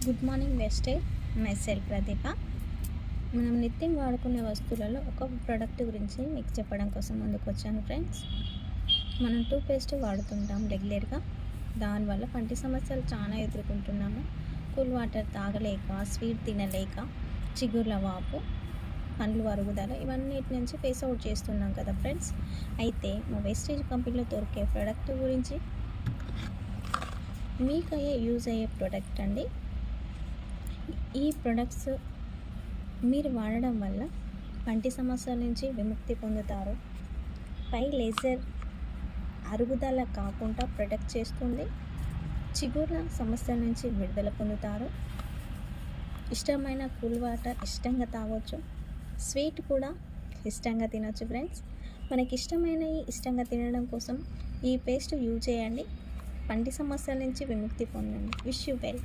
Good morning wastage myself Pradeepa. మనం నిత్యం వాడుకునే వస్తువులలో ఒక ప్రోడక్ట్ గురించి మీకు చెప్పడం కోసం ముందుకు వచ్చాను ఫ్రెండ్స్. మనం టూత్పేస్ట్ వాడుతుంటాం రెగ్యులర్గా. దానివల్ల పంటి సమస్యలు చాలా ఎదుర్కొంటున్నాము. కూల్ వాటర్ తాగలేక, స్వీట్ తినలేక, చిగుర్ల వాపు, పండ్లు అరుగుదల ఇవన్నిటి నుంచి ఫేస్ అవుట్ చేస్తున్నాం కదా ఫ్రెండ్స్. అయితే మా వెస్టేజ్ కంపెనీలో దొరికే ప్రోడక్ట్ గురించి మీకు యూజ్ అయ్యే ప్రోడక్ట్ అండి. ఈ ప్రొడక్ట్స్ మీరు వాడడం వల్ల పంటి సమస్యల నుంచి విముక్తి పొందుతారు. పై లేజర్ అరుగుదల కాకుండా ప్రొటెక్ట్ చేస్తుంది. చిగుర్ల సమస్య నుంచి విడుదల పొందుతారు. ఇష్టమైన కూల్ వాటర్ ఇష్టంగా తాగొచ్చు. స్వీట్ కూడా ఇష్టంగా తినొచ్చు ఫ్రెండ్స్. మనకి ఇష్టమైనవి ఇష్టంగా తినడం కోసం ఈ పేస్ట్ యూజ్ చేయండి. పంటి సమస్యల నుంచి విముక్తి పొందండి. Wish you well.